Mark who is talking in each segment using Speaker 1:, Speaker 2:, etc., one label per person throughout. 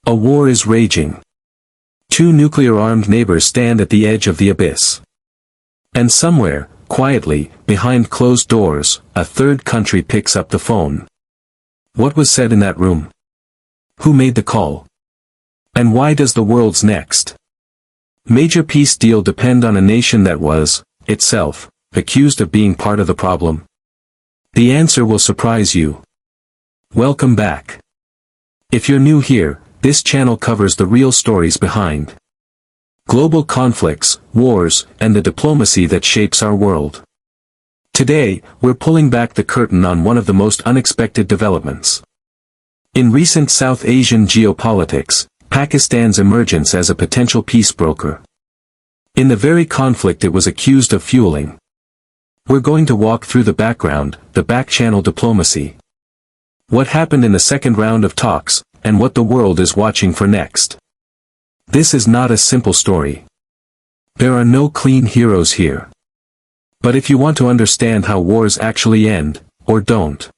Speaker 1: A war is raging. Two nuclear-armed neighbors stand at the edge of the abyss. And somewhere, quietly, behind closed doors, a third country picks up the phone. What was said in that room? Who made the call? And why does the world's next major peace deal depend on a nation that was, itself, accused of being part of the problem? The answer will surprise you. Welcome back. If you're new here, this channel covers the real stories behind global conflicts, wars, and the diplomacy that shapes our world. Today, we're pulling back the curtain on one of the most unexpected developments in recent South Asian geopolitics: Pakistan's emergence as a potential peace broker. In the very conflict it was accused of fueling. We're going to walk through the background, the back-channel diplomacy. What happened in the second round of talks, and what the world is watching for next. This is not a simple story. There are no clean heroes here. But if you want to understand how wars actually end, or don't,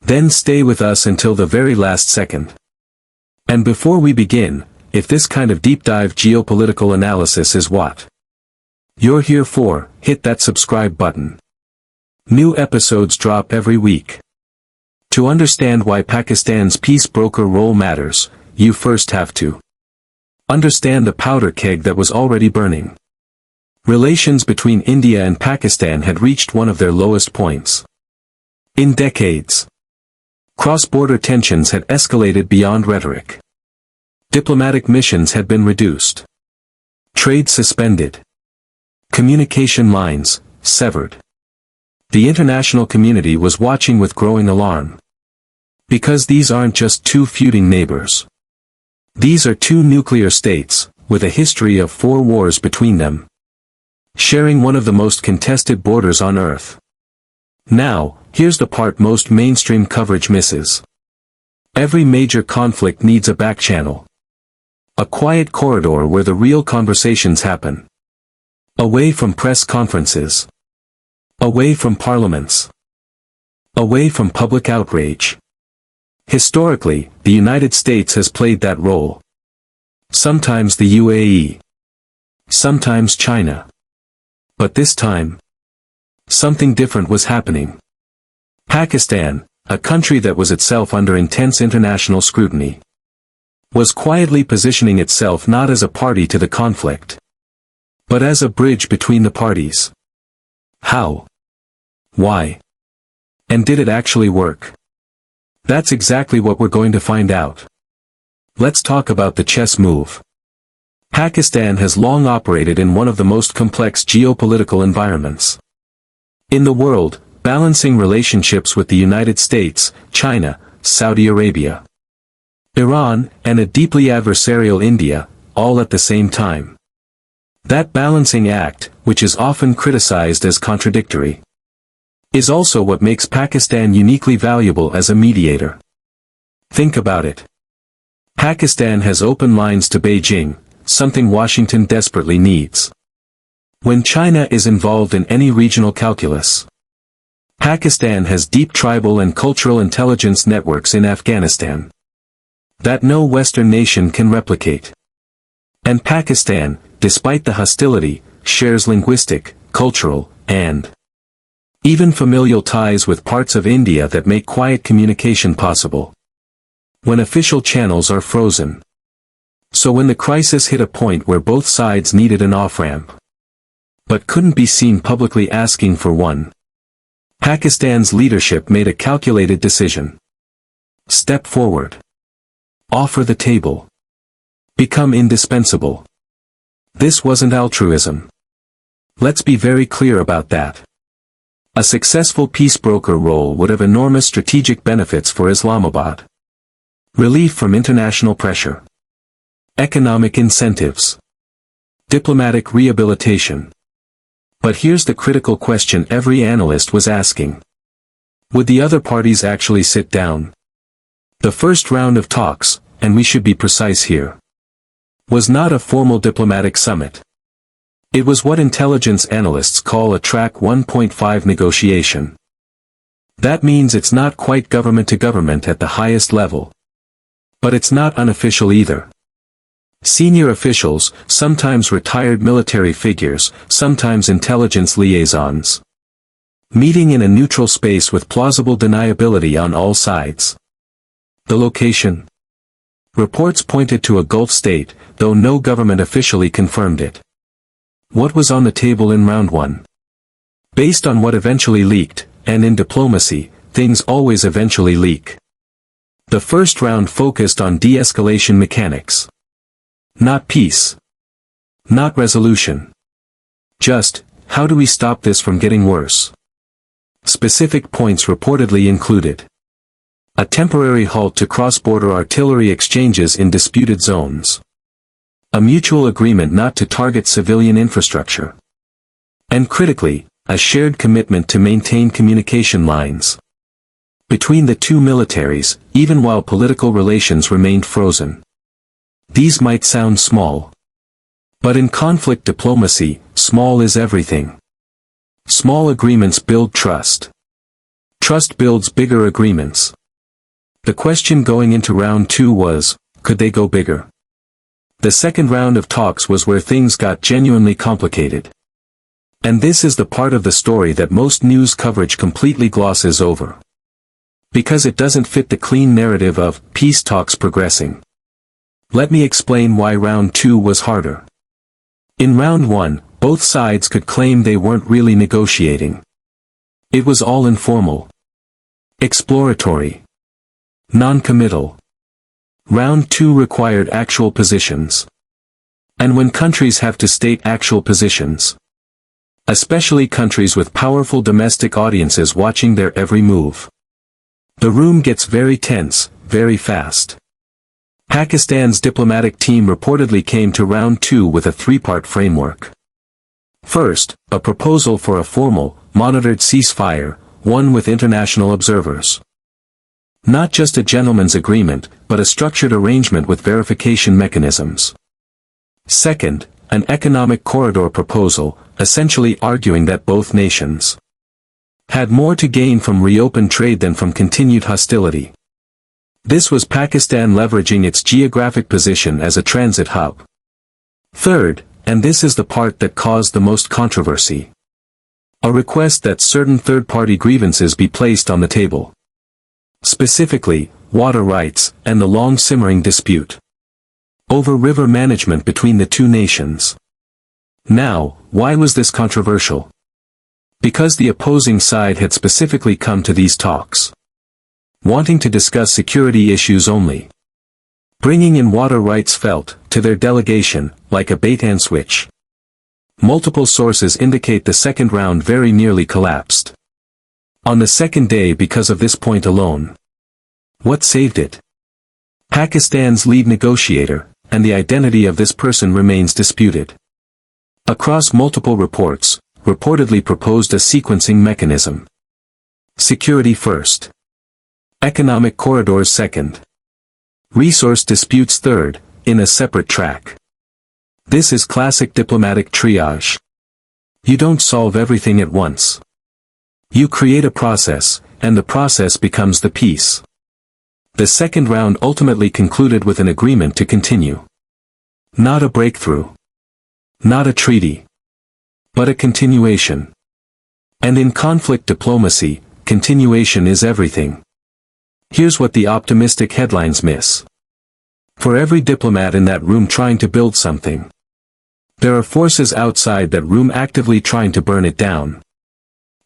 Speaker 1: then stay with us until the very last second. And before we begin, if this kind of deep dive geopolitical analysis is what you're here for, hit that subscribe button. New episodes drop every week. To understand why Pakistan's peace broker role matters, you first have to understand the powder keg that was already burning. Relations between India and Pakistan had reached one of their lowest points in decades. Cross-border tensions had escalated beyond rhetoric. Diplomatic missions had been reduced. Trade suspended. Communication lines severed. The international community was watching with growing alarm. Because these aren't just two feuding neighbors. These are two nuclear states, with a history of 4 wars between them, sharing one of the most contested borders on Earth. Now, here's the part most mainstream coverage misses. Every major conflict needs a back-channel. A quiet corridor where the real conversations happen. Away from press conferences. Away from parliaments. Away from public outrage. Historically, the United States has played that role. Sometimes the UAE. Sometimes China. But this time, something different was happening. Pakistan, a country that was itself under intense international scrutiny, was quietly positioning itself not as a party to the conflict, but as a bridge between the parties. How? Why? And did it actually work? That's exactly what we're going to find out. Let's talk about the chess move. Pakistan has long operated in one of the most complex geopolitical environments in the world, balancing relationships with the United States, China, Saudi Arabia, Iran, and a deeply adversarial India, all at the same time. That balancing act, which is often criticized as contradictory, is also what makes Pakistan uniquely valuable as a mediator. Think about it. Pakistan has open lines to Beijing, something Washington desperately needs. When China is involved in any regional calculus, Pakistan has deep tribal and cultural intelligence networks in Afghanistan that no Western nation can replicate. And Pakistan, despite the hostility, shares linguistic, cultural, and even familial ties with parts of India that make quiet communication possible when official channels are frozen. So when the crisis hit a point where both sides needed an off-ramp, but couldn't be seen publicly asking for one, Pakistan's leadership made a calculated decision. Step forward. Offer the table. Become indispensable. This wasn't altruism. Let's be very clear about that. A successful peace broker role would have enormous strategic benefits for Islamabad. Relief from international pressure. Economic incentives. Diplomatic rehabilitation. But here's the critical question every analyst was asking. Would the other parties actually sit down? The first round of talks, and we should be precise here, was not a formal diplomatic summit. It was what intelligence analysts call a track 1.5 negotiation. That means it's not quite government to government at the highest level. But it's not unofficial either. Senior officials, sometimes retired military figures, sometimes intelligence liaisons, meeting in a neutral space with plausible deniability on all sides. The location? Reports pointed to a Gulf state, though no government officially confirmed it. What was on the table in round 1? Based on what eventually leaked, and in diplomacy, things always eventually leak. The first round focused on de-escalation mechanics. Not peace. Not resolution. Just, how do we stop this from getting worse? Specific points reportedly included a temporary halt to cross-border artillery exchanges in disputed zones, a mutual agreement not to target civilian infrastructure, and critically, a shared commitment to maintain communication lines between the two militaries, even while political relations remained frozen. These might sound small, but in conflict diplomacy, small is everything. Small agreements build trust. Trust builds bigger agreements. The question going into round 2 was, could they go bigger? The second round of talks was where things got genuinely complicated. And this is the part of the story that most news coverage completely glosses over, because it doesn't fit the clean narrative of peace talks progressing. Let me explain why round 2 was harder. In round 1, both sides could claim they weren't really negotiating. It was all informal, exploratory, non-committal. Round 2 required actual positions. And when countries have to state actual positions, especially countries with powerful domestic audiences watching their every move, the room gets very tense, very fast. Pakistan's diplomatic team reportedly came to round 2 with a 3-part framework. First, a proposal for a formal, monitored ceasefire, one with international observers. Not just a gentleman's agreement, but a structured arrangement with verification mechanisms. Second, an economic corridor proposal, essentially arguing that both nations had more to gain from reopened trade than from continued hostility. This was Pakistan leveraging its geographic position as a transit hub. Third, and this is the part that caused the most controversy, a request that certain third-party grievances be placed on the table. Specifically, water rights, and the long-simmering dispute over river management between the two nations. Now, why was this controversial? Because the opposing side had specifically come to these talks wanting to discuss security issues only. Bringing in water rights felt, to their delegation, like a bait-and-switch. Multiple sources indicate the second round very nearly collapsed on the second day because of this point alone. What saved it? Pakistan's lead negotiator, and the identity of this person remains disputed. Across multiple reports, reportedly proposed a sequencing mechanism. Security first. Economic corridors second. Resource disputes third, in a separate track. This is classic diplomatic triage. You don't solve everything at once. You create a process, and the process becomes the peace. The second round ultimately concluded with an agreement to continue. Not a breakthrough. Not a treaty. But a continuation. And in conflict diplomacy, continuation is everything. Here's what the optimistic headlines miss. For every diplomat in that room trying to build something, there are forces outside that room actively trying to burn it down.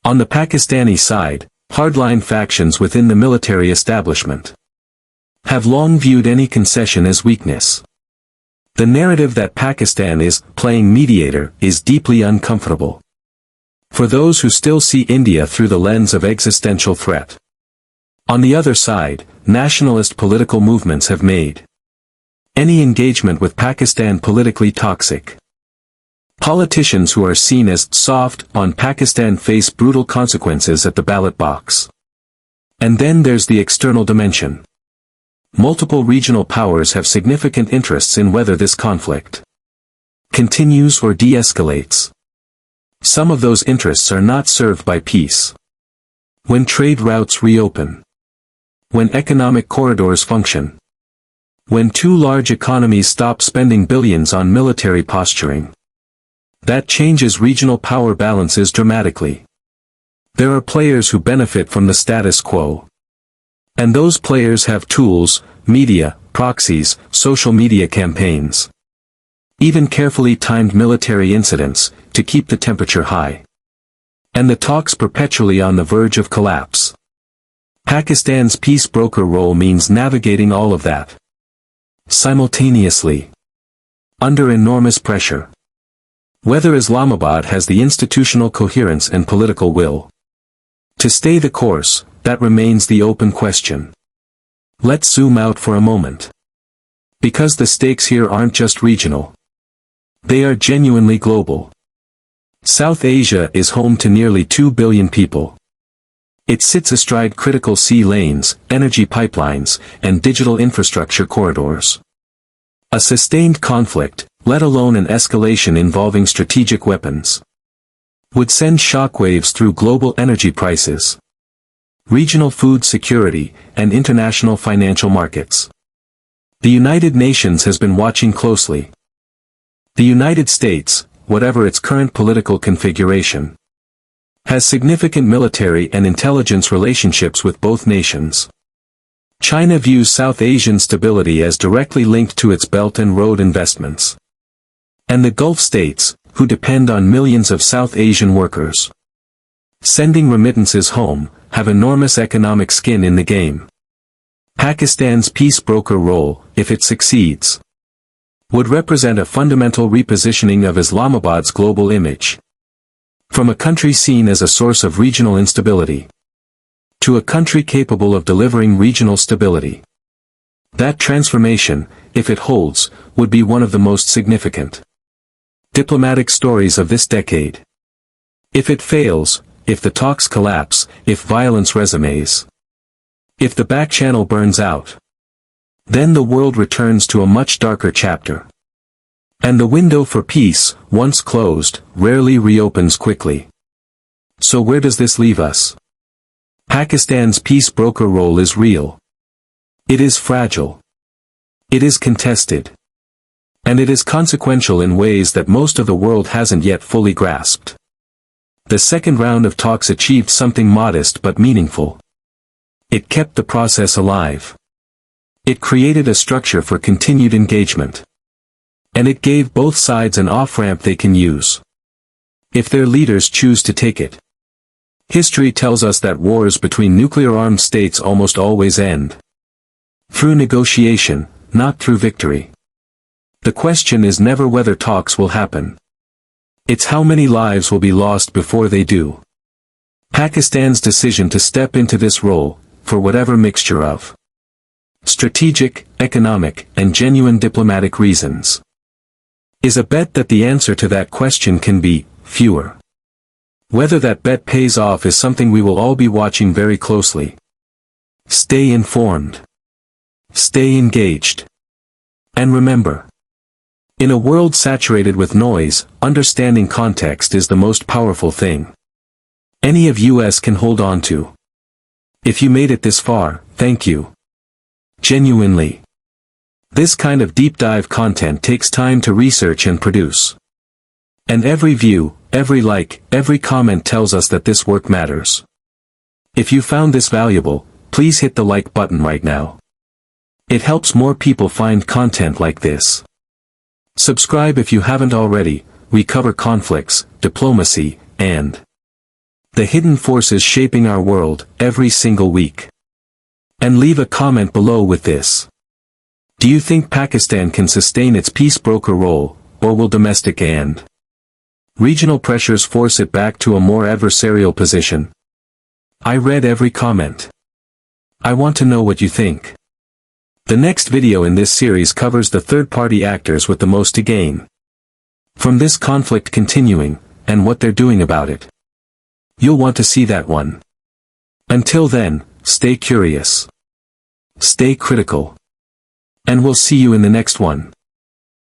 Speaker 1: On the Pakistani side, hardline factions within the military establishment have long viewed any concession as weakness. The narrative that Pakistan is playing mediator is deeply uncomfortable for those who still see India through the lens of existential threat. On the other side, nationalist political movements have made any engagement with Pakistan politically toxic. Politicians who are seen as soft on Pakistan face brutal consequences at the ballot box. And then there's the external dimension. Multiple regional powers have significant interests in whether this conflict continues or de-escalates. Some of those interests are not served by peace. When trade routes reopen, when economic corridors function, When two large economies stop spending billions on military posturing. That changes regional power balances dramatically. There are players who benefit from the status quo. And those players have tools, media, proxies, social media campaigns. Even carefully timed military incidents, to keep the temperature high. And the talks perpetually on the verge of collapse. Pakistan's peace broker role means navigating all of that. Simultaneously. Under enormous pressure. Whether Islamabad has the institutional coherence and political will to stay the course, that remains the open question. Let's zoom out for a moment. Because the stakes here aren't just regional. They are genuinely global. South Asia is home to nearly 2 billion people. It sits astride critical sea lanes, energy pipelines, and digital infrastructure corridors. A sustained conflict, let alone an escalation involving strategic weapons, would send shockwaves through global energy prices, regional food security, and international financial markets. The United Nations has been watching closely. The United States, whatever its current political configuration, has significant military and intelligence relationships with both nations. China views South Asian stability as directly linked to its Belt and Road investments. And the Gulf states, who depend on millions of South Asian workers sending remittances home, have enormous economic skin in the game. Pakistan's peace broker role, if it succeeds, would represent a fundamental repositioning of Islamabad's global image. From a country seen as a source of regional instability, to a country capable of delivering regional stability. That transformation, if it holds, would be one of the most significant diplomatic stories of this decade. If it fails, if the talks collapse, if violence resumes, if the back channel burns out, then the world returns to a much darker chapter. And the window for peace, once closed, rarely reopens quickly. So where does this leave us? Pakistan's peace broker role is real. It is fragile. It is contested. And it is consequential in ways that most of the world hasn't yet fully grasped. The second round of talks achieved something modest but meaningful. It kept the process alive. It created a structure for continued engagement. And it gave both sides an off-ramp they can use, if their leaders choose to take it. History tells us that wars between nuclear-armed states almost always end through negotiation, not through victory. The question is never whether talks will happen. It's how many lives will be lost before they do. Pakistan's decision to step into this role, for whatever mixture of strategic, economic, and genuine diplomatic reasons, is a bet that the answer to that question can be fewer. Whether that bet pays off is something we will all be watching very closely. Stay informed. Stay engaged. And remember, in a world saturated with noise, understanding context is the most powerful thing any of us can hold on to. If you made it this far, thank you. Genuinely. This kind of deep dive content takes time to research and produce. And every view, every like, every comment tells us that this work matters. If you found this valuable, please hit the like button right now. It helps more people find content like this. Subscribe if you haven't already. We cover conflicts, diplomacy, and the hidden forces shaping our world every single week. And leave a comment below with this. Do you think Pakistan can sustain its peace broker role, or will domestic and regional pressures force it back to a more adversarial position? I read every comment. I want to know what you think. The next video in this series covers the third-party actors with the most to gain from this conflict continuing, and what they're doing about it. You'll want to see that one. Until then, stay curious. Stay critical. And we'll see you in the next one.